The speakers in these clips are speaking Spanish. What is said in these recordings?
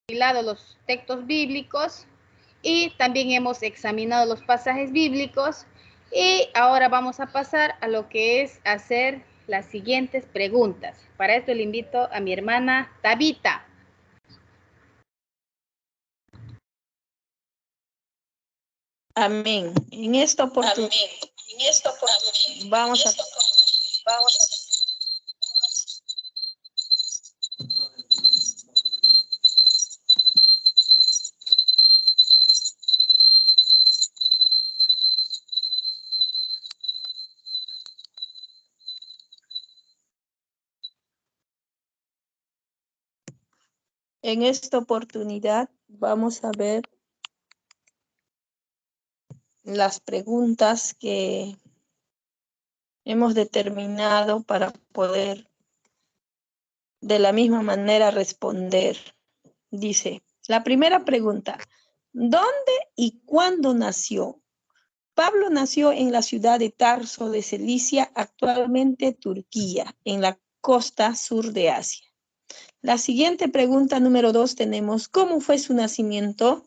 recopilado los textos bíblicos y también hemos examinado los pasajes bíblicos y ahora vamos a pasar a lo que es hacer las siguientes preguntas. Para esto le invito a mi hermana Tabita. Amén. En esta oportunidad vamos a ver las preguntas que hemos determinado para poder de la misma manera responder. Dice, la primera pregunta, ¿dónde y cuándo nació? Pablo nació en la ciudad de Tarso de Cilicia, actualmente Turquía, en la costa sur de Asia. La siguiente pregunta, número 2, tenemos, ¿cómo fue su nacimiento?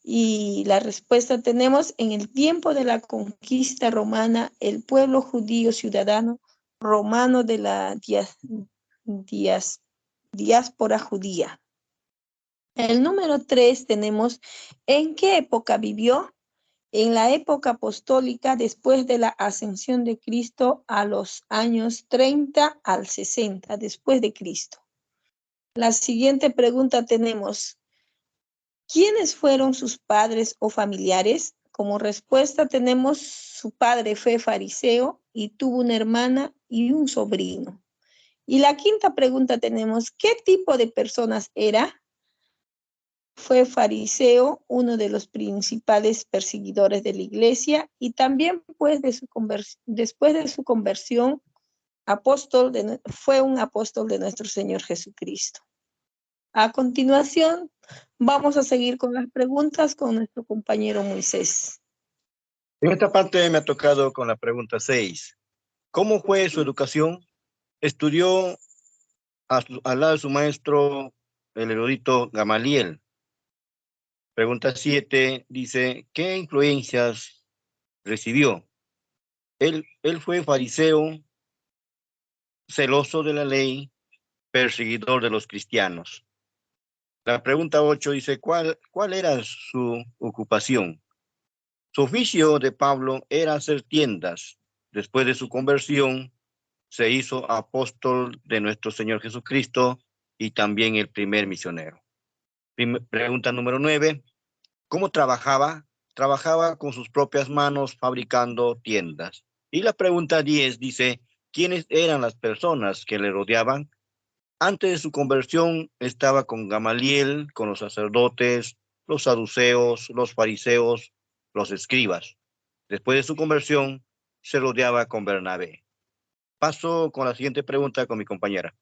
Y la respuesta tenemos, en el tiempo de la conquista romana, el pueblo judío ciudadano romano de la diáspora judía. El número 3 tenemos, ¿en qué época vivió? En la época apostólica, después de la ascensión de Cristo, a los años 30 al 60 después de Cristo. La siguiente pregunta tenemos, ¿quiénes fueron sus padres o familiares? Como respuesta tenemos, su padre fue fariseo y tuvo una hermana y un sobrino. Y la quinta pregunta tenemos, ¿qué tipo de personas era? Fue fariseo, uno de los principales perseguidores de la iglesia, y también pues, después de su conversión, fue un apóstol de nuestro Señor Jesucristo. A continuación, vamos a seguir con las preguntas con nuestro compañero Moisés. En esta parte me ha tocado con la pregunta 6. ¿Cómo fue su educación? Estudió al lado de su maestro, el erudito Gamaliel. Pregunta 7 dice, ¿qué influencias recibió? Él fue fariseo, celoso de la ley, perseguidor de los cristianos. La pregunta 8 dice, ¿cuál era su ocupación? Su oficio de Pablo era hacer tiendas. Después de su conversión, se hizo apóstol de nuestro Señor Jesucristo y también el primer misionero. Pregunta número 9. ¿Cómo trabajaba? Trabajaba con sus propias manos fabricando tiendas. Y la pregunta 10 dice, ¿quiénes eran las personas que le rodeaban? Antes de su conversión estaba con Gamaliel, con los sacerdotes, los saduceos, los fariseos, los escribas. Después de su conversión, se rodeaba con Bernabé. Paso con la siguiente pregunta con mi compañera.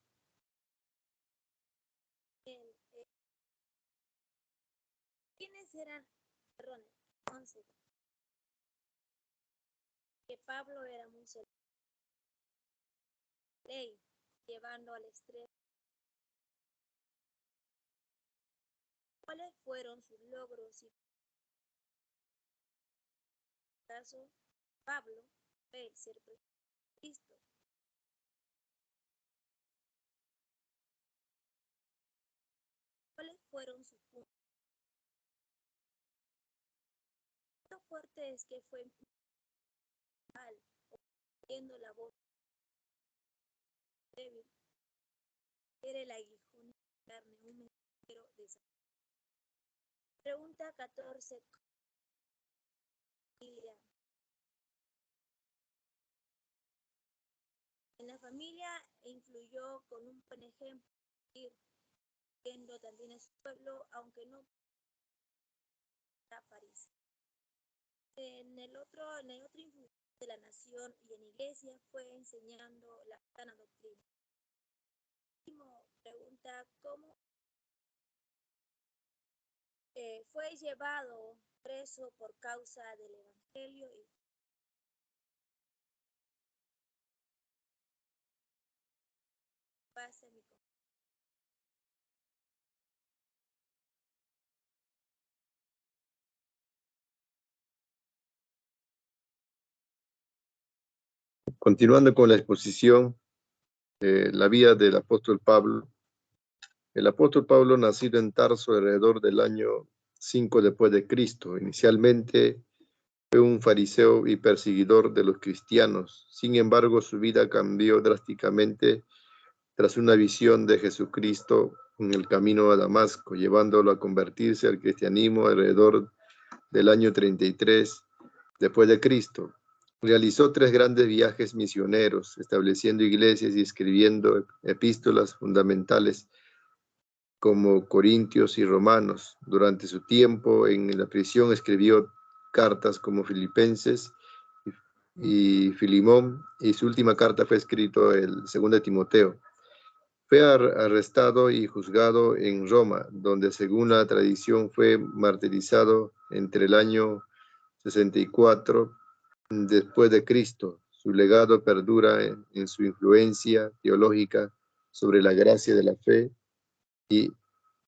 ¿Quiénes eran? Perdón, 11. Que Pablo era muy celoso de la ley, llevando al extremo. ¿Cuáles fueron sus logros? Y en este caso, Pablo fue ser Cristo. ¿Cuáles fueron sus puntos? Lo fuerte es que fue mal, oyendo la voz débil, era el aguijón de carne, un mensajero de salud. Pregunta 14. En la familia influyó con un buen ejemplo, viendo también a su pueblo, aunque no para París. En el otro influjo de la nación y en la iglesia fue enseñando la sana doctrina. Último pregunta, ¿cómo fue llevado preso por causa del evangelio? Y pasa mi Continuando con la exposición, la vida del apóstol Pablo. El apóstol Pablo, nacido en Tarso alrededor del año 5 después de Cristo, inicialmente fue un fariseo y perseguidor de los cristianos. Sin embargo, su vida cambió drásticamente tras una visión de Jesucristo en el camino a Damasco, llevándolo a convertirse al cristianismo alrededor del año 33 después de Cristo. Realizó 3 grandes viajes misioneros, estableciendo iglesias y escribiendo epístolas fundamentales como Corintios y Romanos. Durante su tiempo en la prisión escribió cartas como Filipenses y Filimón, y su última carta fue escrito el 2 Timoteo. Fue arrestado y juzgado en Roma, donde según la tradición fue martirizado entre el año 64 después de Cristo. Su legado perdura en su influencia teológica sobre la gracia de la fe, y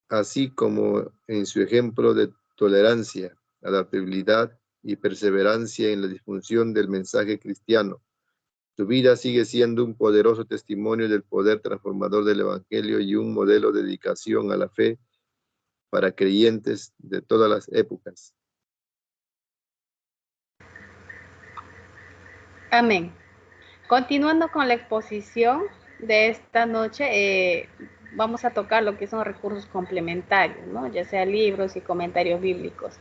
así como en su ejemplo de tolerancia, adaptabilidad y perseverancia en la difusión del mensaje cristiano. Su vida sigue siendo un poderoso testimonio del poder transformador del Evangelio y un modelo de dedicación a la fe para creyentes de todas las épocas. Amén. Continuando con la exposición de esta noche, vamos a tocar lo que son recursos complementarios, ¿no? Ya sea libros y comentarios bíblicos.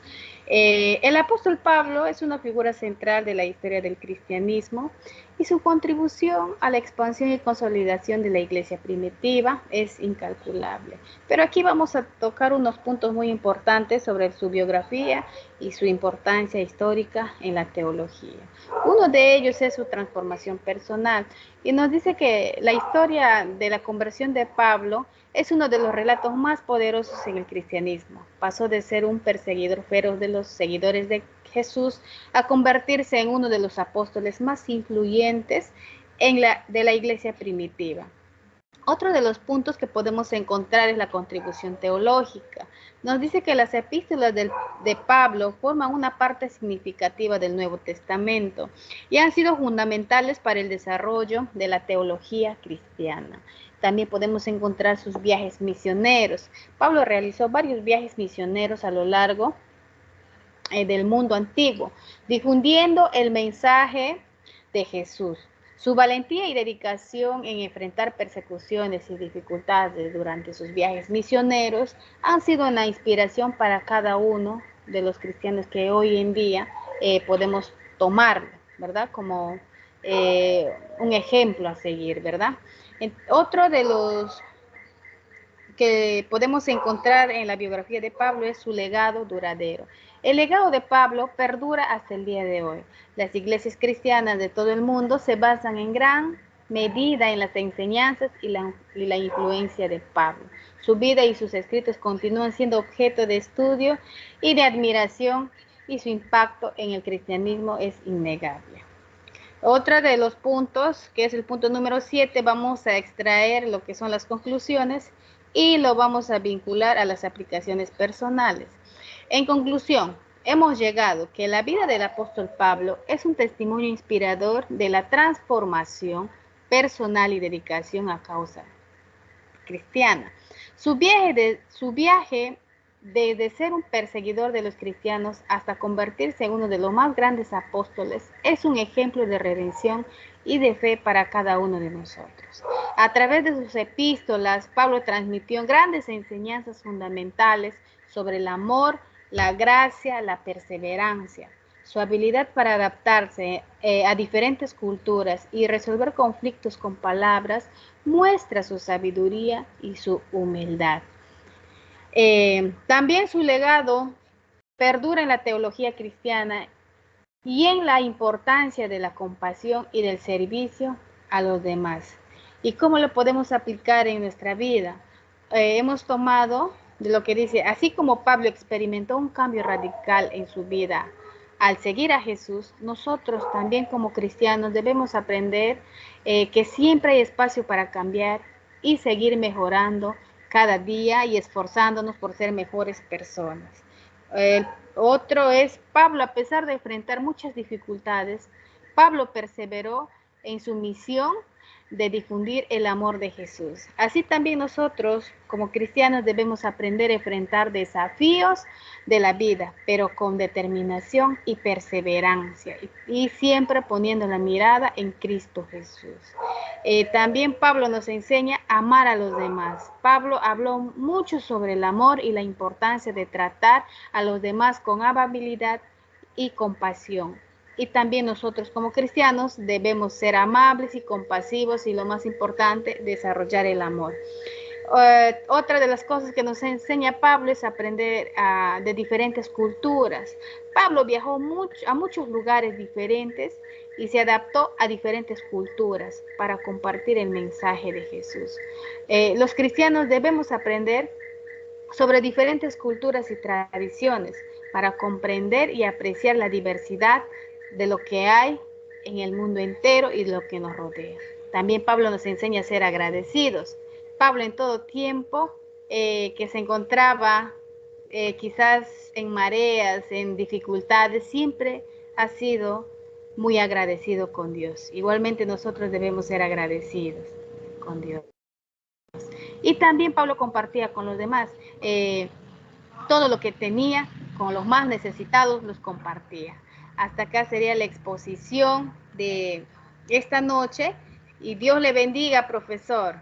El apóstol Pablo es una figura central de la historia del cristianismo y su contribución a la expansión y consolidación de la iglesia primitiva es incalculable. Pero aquí vamos a tocar unos puntos muy importantes sobre su biografía y su importancia histórica en la teología. Uno de ellos es su transformación personal, y nos dice que la historia de la conversión de Pablo es uno de los relatos más poderosos en el cristianismo. Pasó de ser un perseguidor feroz de los seguidores de Jesús a convertirse en uno de los apóstoles más influyentes de la iglesia primitiva. Otro de los puntos que podemos encontrar es la contribución teológica. Nos dice que las epístolas de Pablo forman una parte significativa del Nuevo Testamento y han sido fundamentales para el desarrollo de la teología cristiana. También podemos encontrar sus viajes misioneros. Pablo realizó varios viajes misioneros a lo largo del mundo antiguo, difundiendo el mensaje de Jesús. Su valentía y dedicación en enfrentar persecuciones y dificultades durante sus viajes misioneros han sido una inspiración para cada uno de los cristianos que hoy en día podemos tomarlo, ¿verdad? Como un ejemplo a seguir, ¿verdad? Otro de los que podemos encontrar en la biografía de Pablo es su legado duradero. El legado de Pablo perdura hasta el día de hoy. Las iglesias cristianas de todo el mundo se basan en gran medida en las enseñanzas y la influencia de Pablo. Su vida y sus escritos continúan siendo objeto de estudio y de admiración, y su impacto en el cristianismo es innegable. Otro de los puntos, que es el punto número 7, vamos a extraer lo que son las conclusiones y lo vamos a vincular a las aplicaciones personales. En conclusión, hemos llegado que la vida del apóstol Pablo es un testimonio inspirador de la transformación personal y dedicación a causa cristiana. Su viaje desde ser un perseguidor de los cristianos hasta convertirse en uno de los más grandes apóstoles es un ejemplo de redención y de fe para cada uno de nosotros. A través de sus epístolas, Pablo transmitió grandes enseñanzas fundamentales sobre el amor, la gracia, la perseverancia. Su habilidad para adaptarse a diferentes culturas y resolver conflictos con palabras muestra su sabiduría y su humildad. También su legado perdura en la teología cristiana y en la importancia de la compasión y del servicio a los demás. ¿Y cómo lo podemos aplicar en nuestra vida? Hemos tomado de lo que dice, así como Pablo experimentó un cambio radical en su vida al seguir a Jesús, nosotros también como cristianos debemos aprender que siempre hay espacio para cambiar y seguir mejorando cada día y esforzándonos por ser mejores personas. Otro es Pablo, a pesar de enfrentar muchas dificultades, Pablo perseveró en su misión de difundir el amor de Jesús. Así también nosotros, como cristianos, debemos aprender a enfrentar desafíos de la vida, pero con determinación y perseverancia, y siempre poniendo la mirada en Cristo Jesús. También Pablo nos enseña a amar a los demás. Pablo habló mucho sobre el amor y la importancia de tratar a los demás con amabilidad y compasión. Y también nosotros como cristianos debemos ser amables y compasivos y lo más importante, desarrollar el amor. Otra de las cosas que nos enseña Pablo es aprender de diferentes culturas. Pablo viajó a muchos lugares diferentes y se adaptó a diferentes culturas para compartir el mensaje de Jesús. Los cristianos debemos aprender sobre diferentes culturas y tradiciones para comprender y apreciar la diversidad de lo que hay en el mundo entero y de lo que nos rodea. También Pablo nos enseña a ser agradecidos. Pablo en todo tiempo que se encontraba quizás en mareas, en dificultades, siempre ha sido muy agradecido con Dios. Igualmente nosotros debemos ser agradecidos con Dios. Y también Pablo compartía con los demás todo lo que tenía, con los más necesitados los compartía. Hasta acá sería la exposición de esta noche y Dios le bendiga, profesor.